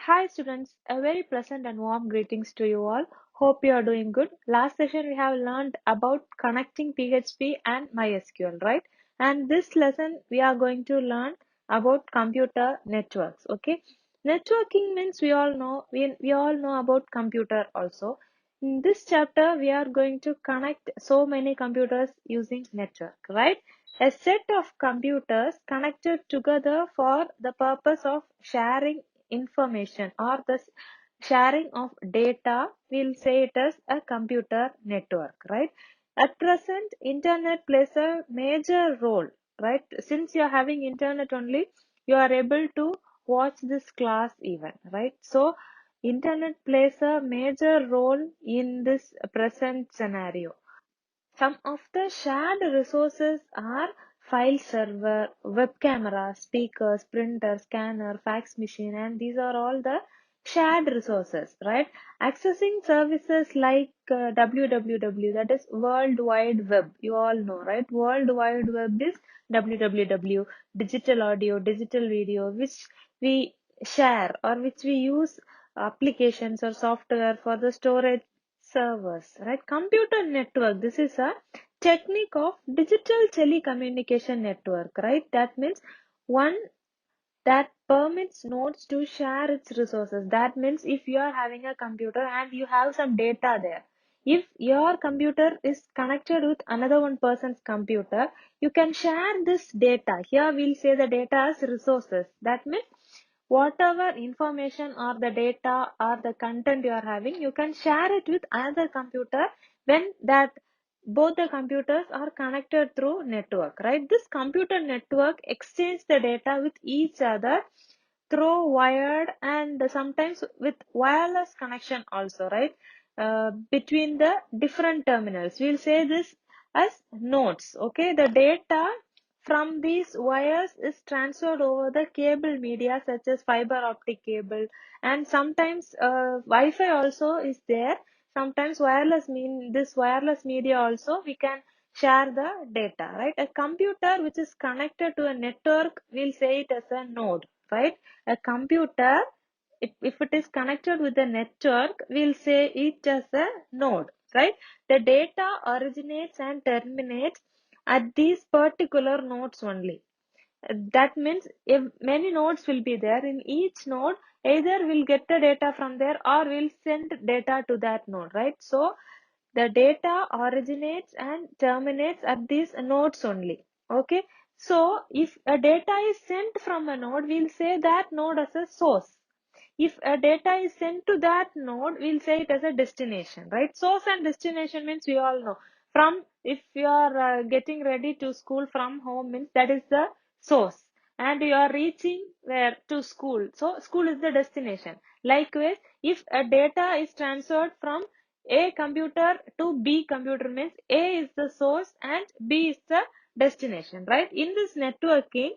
Hi students, a very pleasant and warm greetings to you all. Hope you are doing good. Last session we have learned about connecting PHP and MySQL, right? And this lesson we are going to learn about computer networks, okay? Networking means we all know about computer also. In this chapter we are going to connect so many computers using network, right? A set of computers connected together for the purpose of sharing information or the sharing of data, we'll say it as a computer network, right? At present, internet plays a major role, right? Since you're having internet only, you are able to watch this class even, right? So, internet plays a major role in this present scenario. Some of the shared resources are file server, web camera, speakers, printer, scanner, fax machine, and these are all the shared resources, right? Accessing services like www, that is World Wide Web. You all know, right? World Wide Web is www, digital audio, digital video, which we share or which we use applications or software for the storage servers, right? Computer network, this is a technique of digital telecommunication network, right? That means one that permits nodes to share its resources. That means if you are having a computer and you have some data there, if your computer is connected with another one person's computer, you can share this data. Here we'll say the data as resources. That means whatever information or the data or the content you are having, you can share it with another computer when that both the computers are connected through network, right? This computer network exchange the data with each other through wired and sometimes with wireless connection also, right? Between the different terminals, we'll say this as nodes, okay? The data from these wires is transferred over the cable media such as fiber optic cable, and sometimes Wi-Fi also is there. Sometimes wireless mean this wireless media also we can share the data, right? A computer which is connected to a network, we'll say it as a node, right? A computer, if it is connected with a network, we'll say it as a node, right? The data originates and terminates at these particular nodes only. That means if many nodes will be there, in each node either we'll get the data from there or we'll send data to that node, right? So the data originates and terminates at these nodes only, okay? So if a data is sent from a node, we'll say that node as a source. If a data is sent to that node, we'll say it as a destination, right? Source and destination means we all know. From, if you are getting ready to school from home, means that is the source, and you are reaching where to school, so school is the destination. Likewise, if a data is transferred from a computer to B computer, means A is the source and B is the destination, right? In this networking,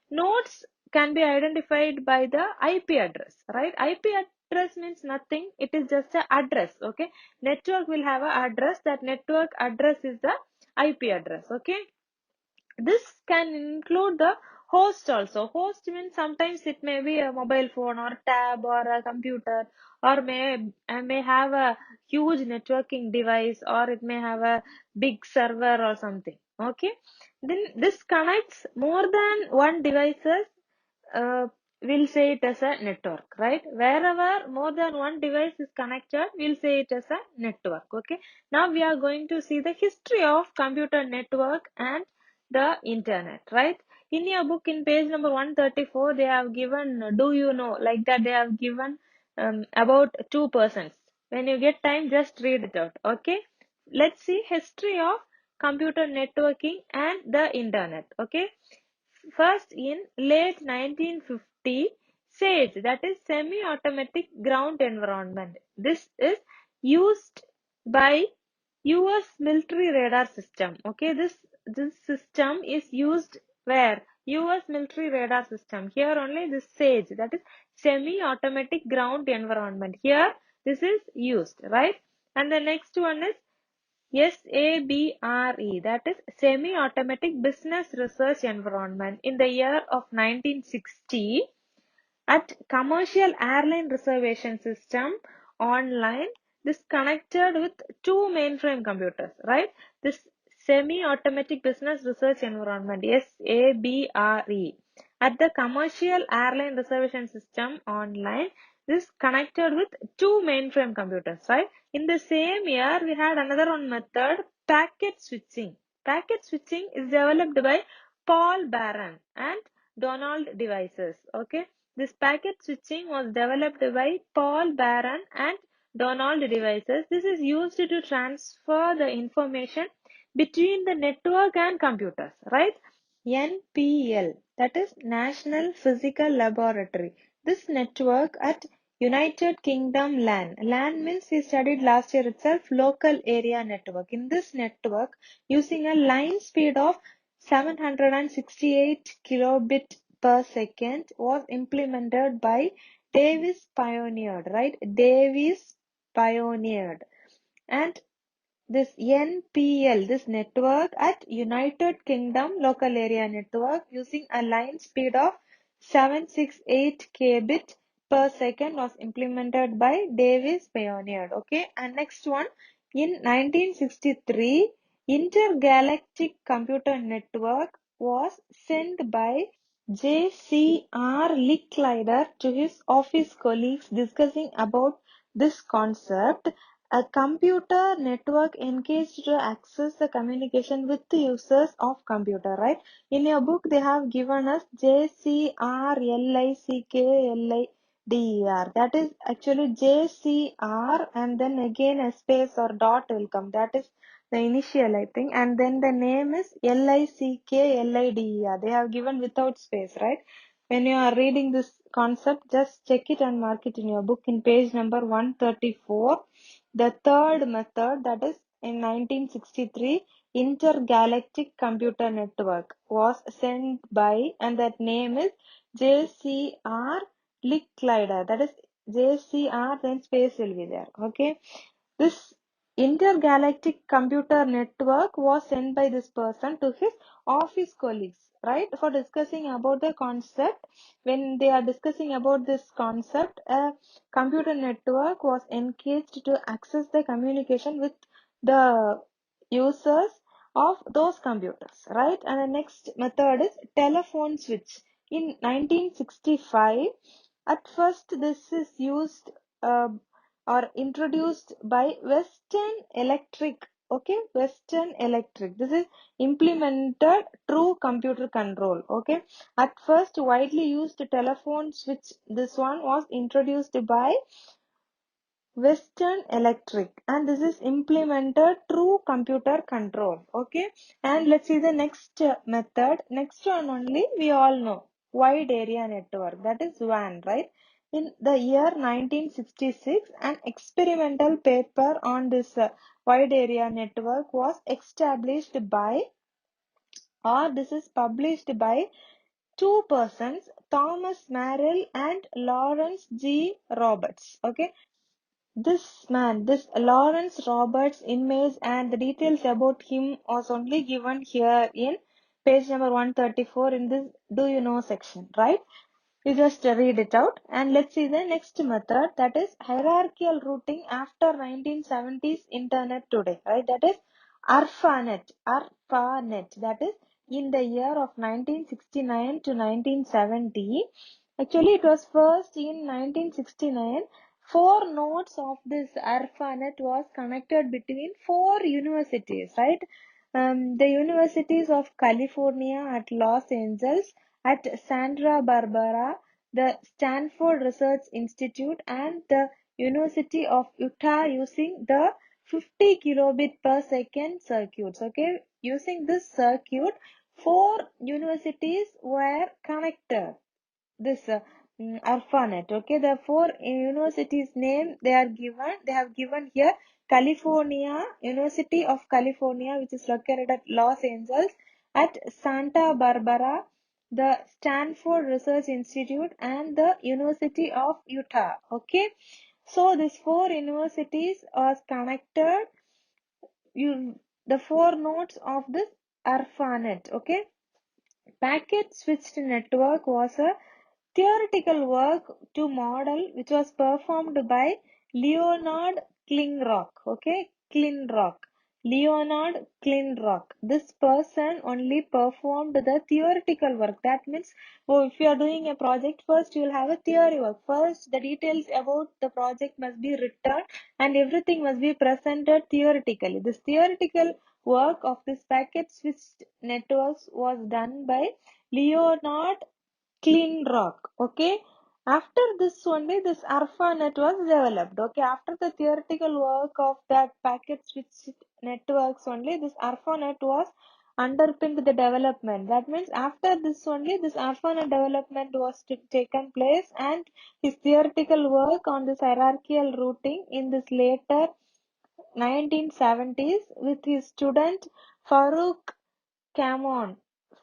nodes can be identified by the IP address, right? IP address means nothing, it is just an address, okay? Network will have an address, that network address is the IP address, okay? This can include the host also. Host means sometimes it may be a mobile phone or tab or a computer, or may have a huge networking device, or it may have a big server or something. Okay. Then this connects more than one devices. We'll say it as a network, right? Wherever more than one device is connected, we'll say it as a network. Okay. Now we are going to see the history of computer network and the internet, right? In your book, in page number 134, they have given, do you know, like that they have given about two persons. When you get time, just read it out, okay? Let's see history of computer networking and the internet, okay? First, in late 1950, SAGE, that is semi-automatic ground environment. This is used by US military radar system. Okay, this system is used where? US military radar system. Here only this SAGE, that is semi-automatic ground environment. Here this is used, right? And the next one is SABRE, that is Semi-Automatic Business Research Environment. In the year of 1960, At commercial airline reservation system online, this connected with two mainframe computers, right? This semi-automatic business research environment, SABRE. At the commercial airline reservation system online, this connected with two mainframe computers, right? In the same year, we had another one method, packet switching. Packet switching is developed by Paul Baran and Donald Devices. Okay, this packet switching was developed by Paul Baran and Donald Devices. This is used to transfer the information between the network and computers, right? NPL, that is National Physical Laboratory. This network at United Kingdom LAN. LAN means we studied last year itself, local area network. In this network, using a line speed of 768 kilobit per second was implemented by Davis pioneered, right? Davis pioneered. And this NPL, this network at United Kingdom local area network using a line speed of 768 kbit per second was implemented by Davis pioneered. Okay, and next one, in 1963, intergalactic computer network was sent by J.C.R. Licklider to his office colleagues discussing about this concept. A computer network engaged to access the communication with the users of computer, right? In your book, they have given us JCRLICKLIDER. That is actually JCR and then again a space or dot will come. That is the initial, I think. And then the name is LICKLIDER. They have given without space, right? When you are reading this concept, just check it and mark it in your book in page number 134. The third method, that is in 1963, Intergalactic Computer Network was sent by, and that name is JCR Licklider. That is JCR, then space will be there. Okay. This intergalactic computer network was sent by this person to his office colleagues, right, for discussing about the concept. When they are discussing about this concept, a computer network was engaged to access the communication with the users of those computers, right? And the next method is telephone switch. In 1965, at first this is used uh, or introduced by Western Electric. Okay, Western Electric. This is implemented through computer control. Okay, at first widely used telephone switch, this one was introduced by Western Electric, and this is implemented through computer control. Okay, and let's see the next method. Next one only we all know, wide area network, that is WAN, right? In the year 1966, an experimental paper on this wide area network was established by, or this is published by two persons, Thomas Merrill and Lawrence G. Roberts. Okay, this man, this Lawrence Roberts image and the details about him was only given here in page number 134 in this do you know section, right? You just read it out, and let's see the next method, that is hierarchical routing after 1970s internet today, right? That is ARPANET. ARPANET, that is in the year of 1969 to 1970. Actually, it was first in 1969. Four nodes of this ARPANET was connected between four universities, right? The universities of California at Los Angeles, at Santa Barbara, the Stanford Research Institute, and the University of Utah using the 50 kilobit per second circuits. Okay, using this circuit, four universities were connected. This ARPANET. Okay, the four universities name they have given here: California, University of California, which is located at Los Angeles, at Santa Barbara, the Stanford Research Institute, and the University of Utah. Okay, so these four universities are connected. The four nodes of this ARPANET. Okay, packet switched network was a theoretical work to model which was performed by Leonard Klinrock. Okay, Klinrock. Leonard Klinrock. This person only performed the theoretical work. That means, oh, if you are doing a project, first you will have a theory work. First, the details about the project must be written and everything must be presented theoretically. This theoretical work of this packet switch networks was done by Leonard Klinrock. Okay. After this only this ARPANET was developed. Okay. After the theoretical work of that packet switch networks only this ARPANET was underpinned the development. That means after this only this ARPANET development was taken place, and his theoretical work on this hierarchical routing in this later 1970s with his student Farouk Camon.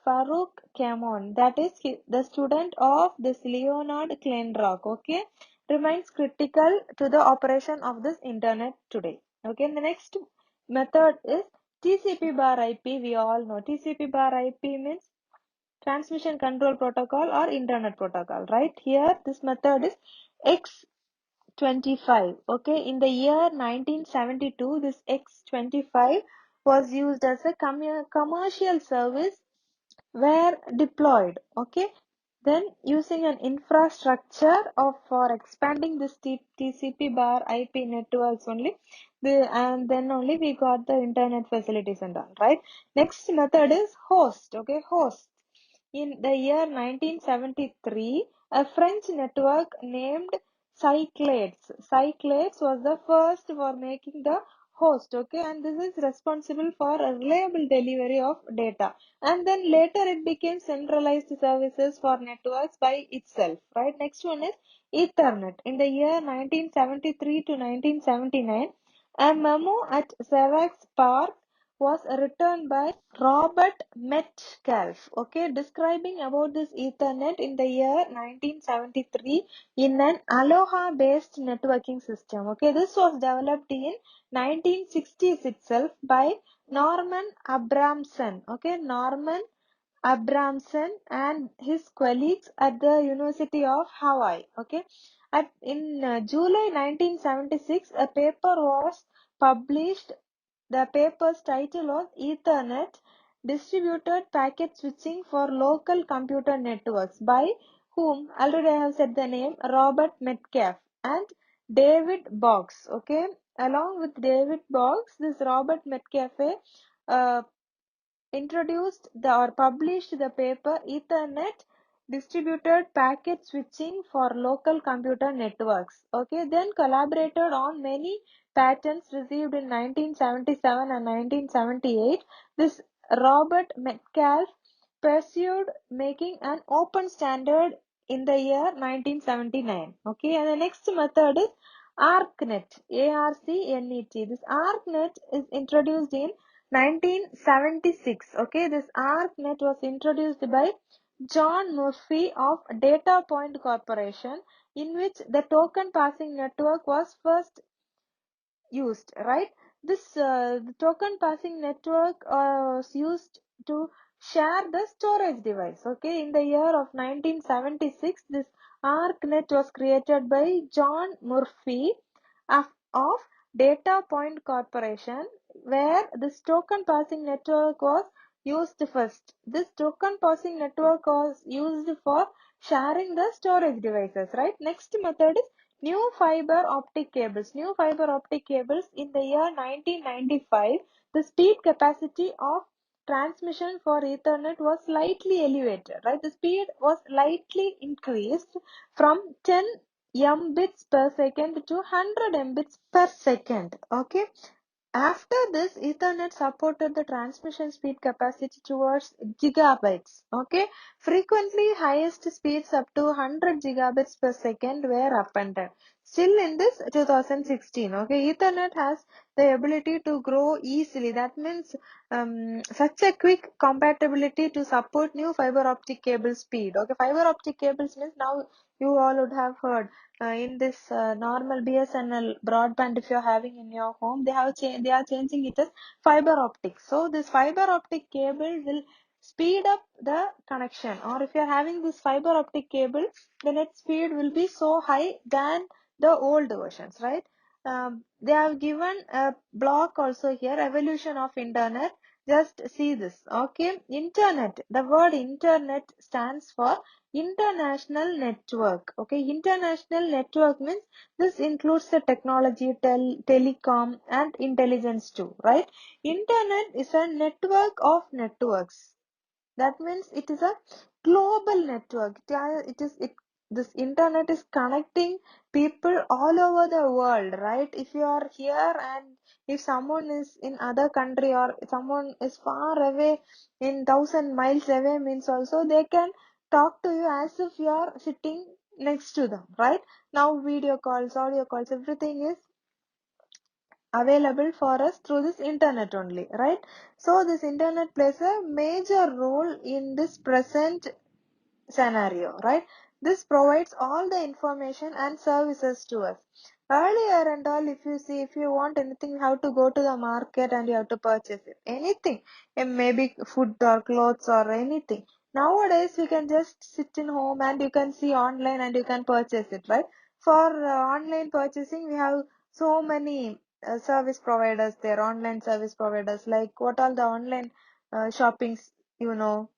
Farouk Camon, that is the student of this Leonard Kleinrock, okay, remains critical to the operation of this internet today. Okay, the next method is TCP bar IP. We all know TCP bar IP means transmission control protocol or internet protocol, right? Here, this method is X25. Okay, in the year 1972, this X25 was used as a commercial service were deployed. Okay, then using an infrastructure of for expanding this TCP bar IP networks only, and then only we got the internet facilities and all, right? Next method is host. Okay, host. In the year 1973, a French network named Cyclades was the first for making the host. Okay, and this is responsible for a reliable delivery of data. And then later it became centralized services for networks by itself, right? Next one is Ethernet. In the year 1973 to 1979, a memo at Xerox PARC was written by Robert Metcalfe, okay, describing about this Ethernet in the year 1973 in an Aloha based networking system. Okay, this was developed in 1960s itself by Norman Abramson. Okay, Norman Abramson and his colleagues at the University of Hawaii. Okay, in July 1976, a paper was published. The paper's title was Ethernet Distributed Packet Switching for Local Computer Networks by whom already I have said the name Robert Metcalfe and David Boggs. Okay, along with David Boggs, this Robert Metcalfe uh, introduced or published the paper Ethernet Distributed Packet Switching for Local Computer Networks. Okay, then collaborated on many patents received in 1977 and 1978. This Robert Metcalfe pursued making an open standard in the year 1979. Okay, and the next method is ARCnet. ARCNET. This ARCnet is introduced in 1976. Okay, this ARCnet was introduced by John Murphy of Data Point Corporation, in which the token passing network was first used, right? This the token passing network was used to share the storage device. Okay, in the year of 1976, this ARCnet was created by John Murphy of Data Point Corporation, where this token passing network was used first. This token passing network was used for sharing the storage devices, right? Next method is new fiber optic cables. New fiber optic cables in the year 1995, the speed capacity of transmission for Ethernet was slightly elevated, right? The speed was slightly increased from 10 mbits per second to 100 mbits per second. Okay. After this, Ethernet supported the transmission speed capacity towards gigabytes. Okay, frequently highest speeds up to 100 gigabits per second were appended. Still in this 2016, okay, Ethernet has the ability to grow easily. That means such a quick compatibility to support new fiber optic cable speed. Okay, fiber optic cables means now you all would have heard in this normal BSNL broadband, if you're having in your home, they are changing it as fiber optic. So this fiber optic cable will speed up the connection. Or if you're having this fiber optic cable, the net speed will be so high than the old versions, right? They have given a block also here, evolution of internet. Just see this. Okay, internet, the word internet stands for international network. Okay, international network means this includes the technology, telecom and intelligence too, right? Internet is a network of networks. That means it is a global network. This internet is connecting people all over the world, right? If you are here and if someone is in other country or someone is far away in 1,000 miles away, means also they can talk to you as if you are sitting next to them, right? Now video calls, audio calls, everything is available for us through this internet only, right? So this internet plays a major role in this present scenario, right? This provides all the information and services to us. Earlier and all, if you see, if you want anything, you have to go to the market and you have to purchase it. Anything, maybe food or clothes or anything. Nowadays, we can just sit in home and you can see online and you can purchase it, right? For online purchasing, we have so many service providers there, online service providers, like what all the online shoppings, you know,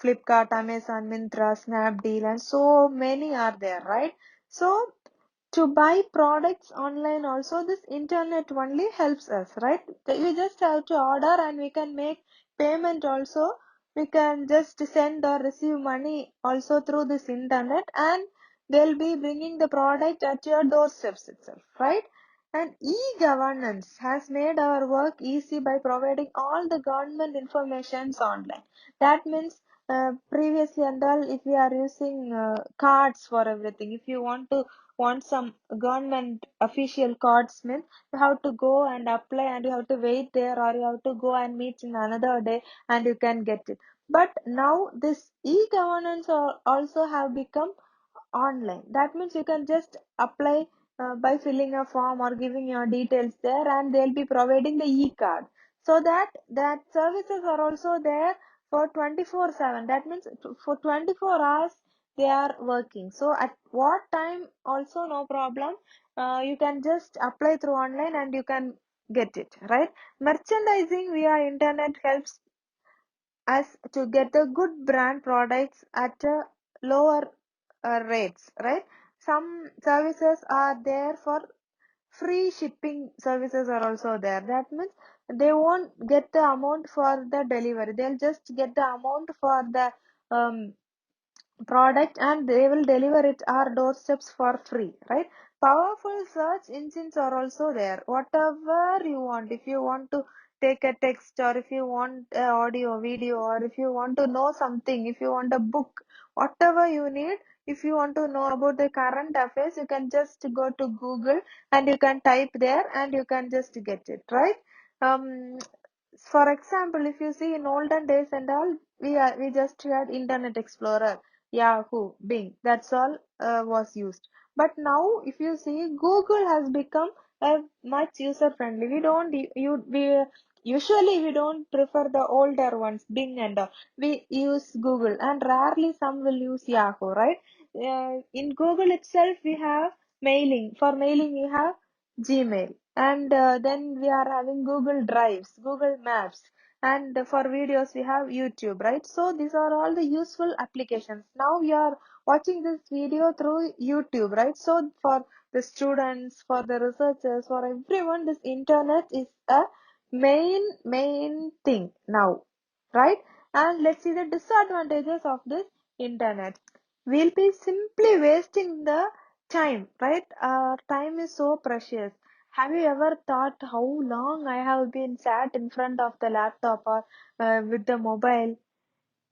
Flipkart, Amazon, Myntra, Snapdeal, and so many are there, right? So to buy products online also, this internet only helps us, right? We just have to order and we can make payment also. We can just send or receive money also through this internet, and they'll be bringing the product at your doorsteps itself, right? And e-governance has made our work easy by providing all the government informations online. That means previously and all, if we are using cards for everything, if you want some government official cards, means you have to go and apply and you have to wait there, or you have to go and meet in another day and you can get it. But now this e-governance also have become online. That means you can just apply by filling a form or giving your details there, and they'll be providing the e-card. So that services are also there for 24/7. That means for 24 hours they are working. So at what time also no problem. You can just apply through online and you can get it, right? Merchandising via internet helps us to get the good brand products at a lower rates, right? Some services are there for free shipping, services are also there. That means they won't get the amount for the delivery, they'll just get the amount for the um, product and they will deliver it our doorsteps for free, right? Powerful search engines are also there. Whatever you want, if you want to take a text, or if you want audio, video, or if you want to know something, if you want a book, whatever you need, if you want to know about the current affairs, you can just go to Google and you can type there and you can just get it, right? um for example, if you see in olden days and all, we just had Internet Explorer, Yahoo, Bing. That's all was used. But now, if you see, Google has become much user friendly. We don't we usually we don't prefer the older ones, Bing and all. We use Google, and rarely some will use Yahoo, right? In Google itself, we have mailing. For mailing, we have Gmail, and then we are having Google Drives, Google Maps, and for videos we have YouTube, right? So these are all the useful applications. Now we are watching this video through YouTube, right? So for the students, for the researchers, for everyone, this internet is a main thing now, right? And let's see the disadvantages of this internet. We'll be simply wasting the time, right? Time is so precious. Have you ever thought how long I have been sat in front of the laptop or with the mobile?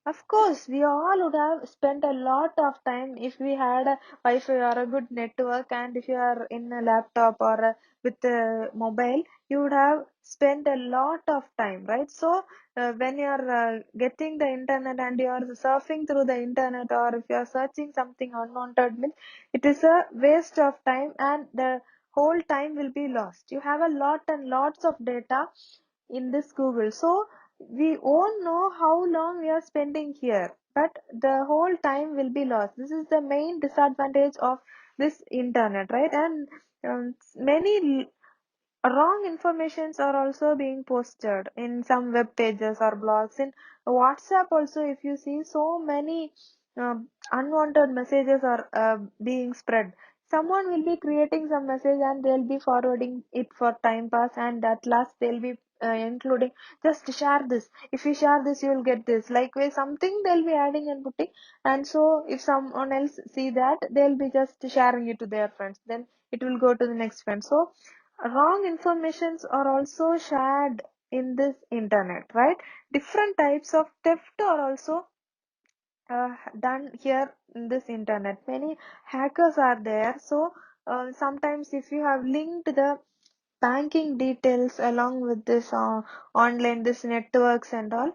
Of course, we all would have spent a lot of time if we had a Wi-Fi or a good network, and if you are in a laptop or with a mobile, you would have spent a lot of time, right? So, when you are getting the internet and you are surfing through the internet, or if you are searching something unwanted, means it is a waste of time and the whole time will be lost. You have a lot and lots of data in this Google. So, we won't know how long we are spending here, but the whole time will be lost. This is the main disadvantage of this internet, right? And many wrong informations are also being posted in some web pages or blogs. In WhatsApp also, if you see, so many unwanted messages are being spread. Someone will be creating some message and they'll be forwarding it for time pass, and at last they'll be including, just share this, if you share this you will get this, likewise something they'll be adding and putting. And so if someone else see that, they'll be just sharing it to their friends, then it will go to the next friend. So wrong informations are also shared in this internet, right? Different types of theft are also done here in this internet. Many hackers are there. So sometimes if you have linked the banking details along with this online, this networks and all,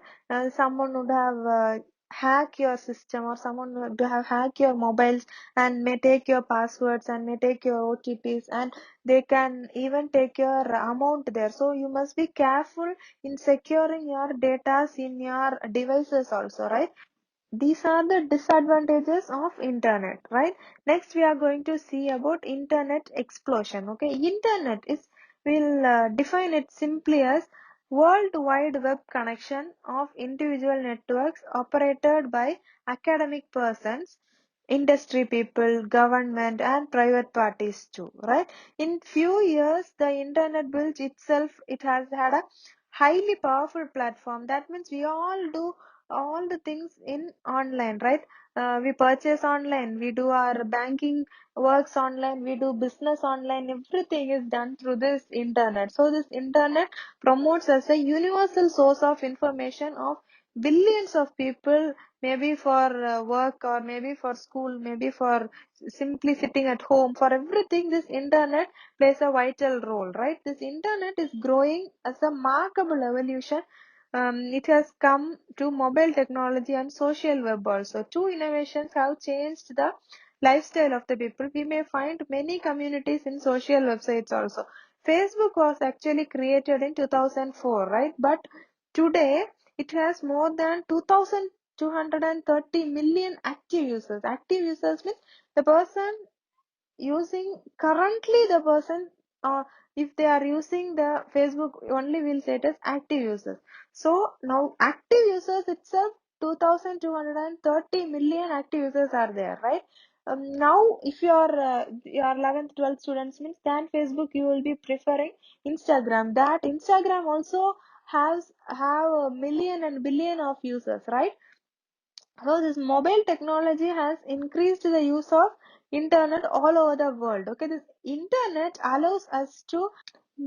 someone would have hack your system, or someone would have hack your mobiles and may take your passwords and may take your OTPs, and they can even take your amount there. So you must be careful in securing your data in your devices also, right? These are the disadvantages of internet, right? Next we are going to see about internet explosion. Okay, internet is, we'll define it simply as world wide web connection of individual networks operated by academic persons, industry people, government and private parties too, right? In few years the internet built itself, it has had a highly powerful platform. That means we all do all the things in online, right? We purchase online, we do our banking works online, we do business online, everything is done through this internet. So this internet promotes as a universal source of information of billions of people, maybe for work or maybe for school, maybe for simply sitting at home. For everything this internet plays a vital role, right? This internet is growing as a remarkable evolution. It has come to mobile technology and social web also. Two innovations have changed the lifestyle of the people. We may find many communities in social websites also. Facebook was actually created in 2004, right? But today it has more than 2,230 million active users. Active users means the person using currently, the person, if they are using the Facebook only, will say it as active users. So now active users itself 2,230 million active users are there, right? Now if you are your 11th 12th students means, than Facebook you will be preferring Instagram. That Instagram also have a million and billion of users, right? So this mobile technology has increased the use of internet all over the world. Okay, this internet allows us to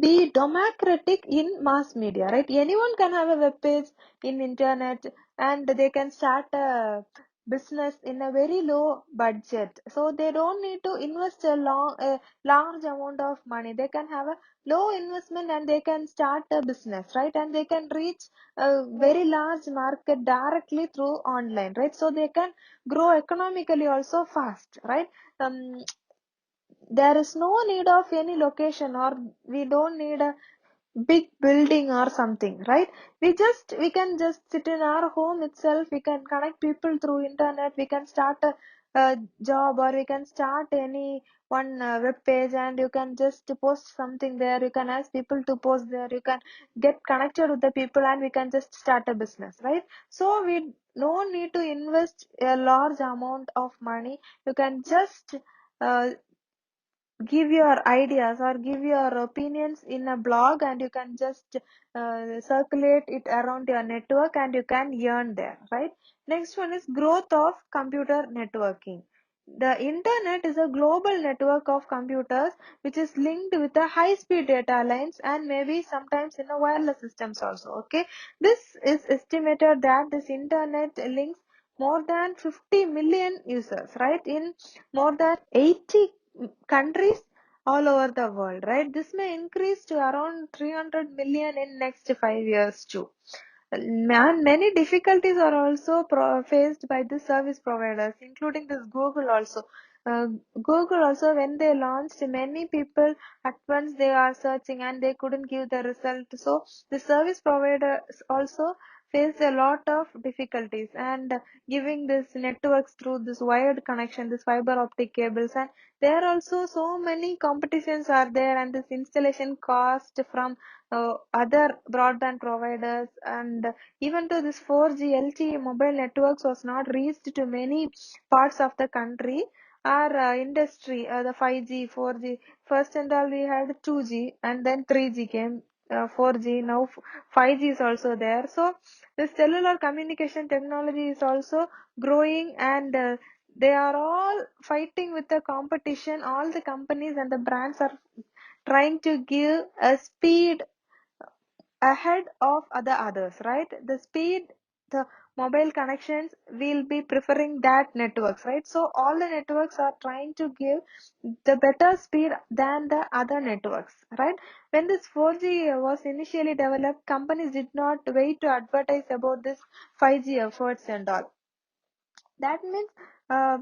be democratic in mass media, right? Anyone can have a web page in internet, and they can start a business in a very low budget. So they don't need to invest a large amount of money. They can have a low investment and they can start a business, right? And they can reach a very large market directly through online, right? So they can grow economically also fast, right? um, there is no need of any location, or we don't need a big building or something, right? We can just sit in our home itself, we can connect people through internet, we can start a job, or we can start any one web page, and you can just post something there, you can ask people to post there, you can get connected with the people, and we can just start a business, right? So we no need to invest a large amount of money. You can just uh, give your ideas or give your opinions in a blog, and you can just circulate it around your network, and you can earn there, right? Next one is growth of computer networking. The internet is a global network of computers which is linked with a high speed data lines, and maybe sometimes in a wireless systems also. Okay, this is estimated that this internet links more than 50 million users, right, in more than 80 countries all over the world, right? This may increase to around 300 million in next 5 years too. And many difficulties are also faced by the service providers, including this Google also. uh, Google also, when they launched, many people at once they are searching and they couldn't give the result. So the service providers also face a lot of difficulties and giving this networks through this wired connection, this fiber optic cables, and there are also so many competitions are there, and this installation cost from other broadband providers, and even though this 4G LTE mobile networks was not reached to many parts of the country, our industry, the 5G, 4G, first and all we had 2G and then 3G came, 4G, now 5G is also there. So the cellular communication technology is also growing, and they are all fighting with the competition. All the companies and the brands are trying to give a speed ahead of the others, right? The speed, the mobile connections will be preferring that networks, right? So all the networks are trying to give the better speed than the other networks, right? When this 4G was initially developed, companies did not wait to advertise about this 5G efforts and all. That means uh,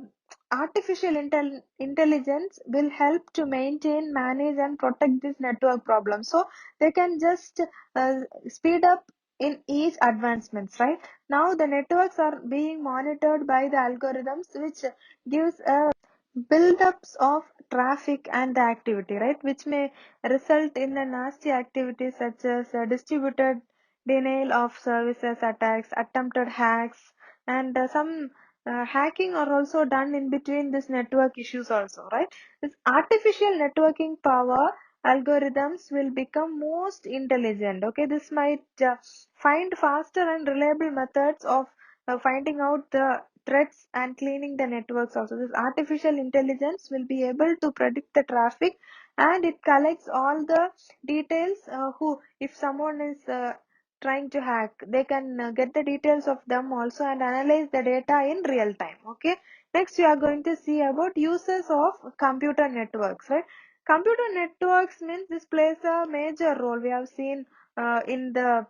artificial intelligence will help to maintain, manage, and protect this network problem. So they can just speed up in each advancements, right? Now the networks are being monitored by the algorithms, which gives a buildups of traffic and the activity, right? Which may result in the nasty activities such as distributed denial of services attacks, attempted hacks, and some hacking are also done in between this network issues also, right? This artificial networking power algorithms will become most intelligent. Okay, this might find faster and reliable methods of finding out the threats and cleaning the networks also. This artificial intelligence will be able to predict the traffic, and it collects all the details, who if someone is trying to hack, they can get the details of them also and analyze the data in real time. Okay, next we are going to see about uses of computer networks, right? Computer networks means this plays a major role. We have seen in the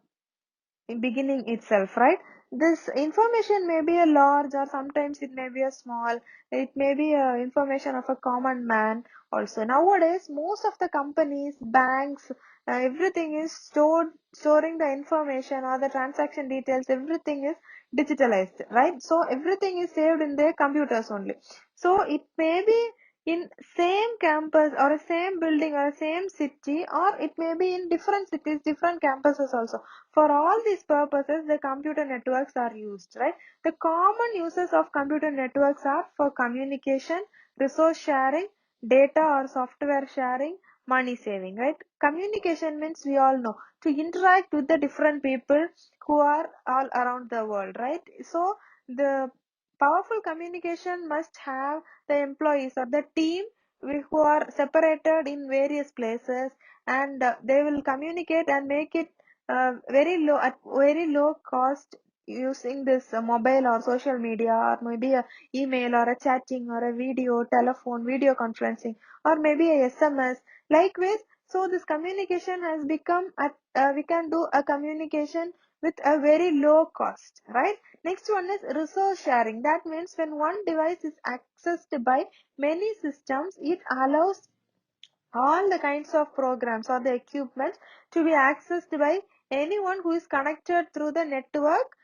beginning itself, right? This information may be a large or sometimes it may be a small. It may be a information of a common man also. Nowadays, most of the companies, banks, everything is storing the information or the transaction details. Everything is digitalized, right? So everything is saved in their computers only. So it may be in same campus or a same building or a same city, or it may be in different cities, different campuses also. For all these purposes, the computer networks are used, right? The common uses of computer networks are for communication, resource sharing, data or software sharing, money saving, right? Communication means we all know to interact with the different people who are all around the world, right? So the powerful communication must have the employees or the team who are separated in various places, and they will communicate and make it very low, at very low cost, using this mobile or social media, or maybe a email or a chatting or a video telephone video conferencing, or maybe a SMS. Likewise, so this communication has become at, we can do a communication with a very low cost, right? Next one is resource sharing. That means when one device is accessed by many systems, it allows all the kinds of programs or the equipment to be accessed by anyone who is connected through the network.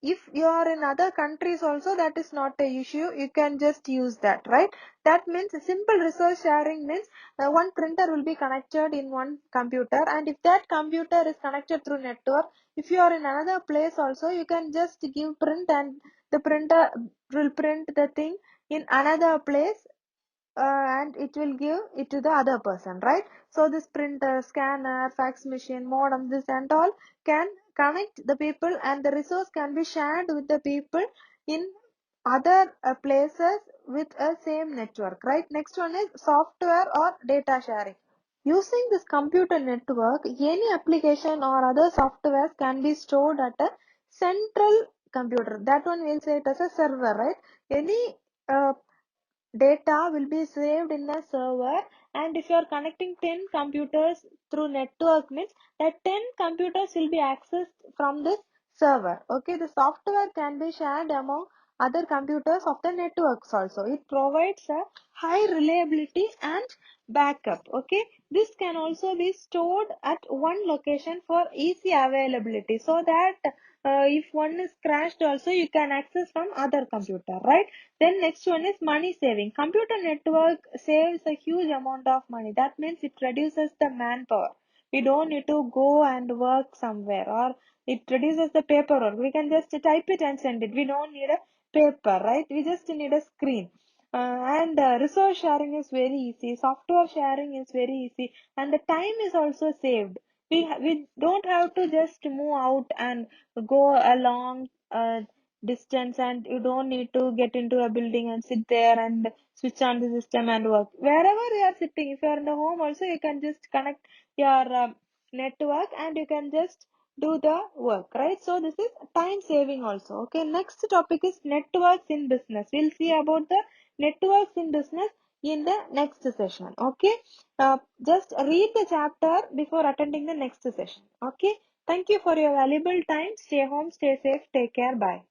If you are in other countries also, that is not a issue, you can just use that, right? That means simple resource sharing means one printer will be connected in one computer, and if that computer is connected through network, if you are in another place also, you can just give print, and the printer will print the thing in another place, and it will give it to the other person, right? So this printer, scanner, fax machine, modem, this and all can connect the people, and the resource can be shared with the people in other places with a same network, right? Next one is software or data sharing. Using this computer network, any application or other software can be stored at a central computer. That one we'll say it as a server, right? Any uh, data will be saved in a server, and if you are connecting 10 computers through network means that 10 computers will be accessed from this server. Okay, the software can be shared among other computers of the networks also. It provides a high reliability and backup. Okay, this can also be stored at one location for easy availability, so that if one is crashed also you can access from other computer, right? Then next one is money saving. Computer network saves a huge amount of money. That means it reduces the manpower. We don't need to go and work somewhere, or it reduces the paperwork. We can just type it and send it. We don't need a paper, right? We just need a screen. And resource sharing is very easy. Software sharing is very easy, and the time is also saved. We don't have to just move out and go a long distance, and you don't need to get into a building and sit there and switch on the system and work. Wherever you are sitting, if you are in the home also, you can just connect your network and you can just do the work, right? So this is time saving also. Okay, next topic is networks in business. We'll see about the networks in business in the next session. Okay, just read the chapter before attending the next session. Okay, thank you for your valuable time. Stay home, stay safe, take care, bye.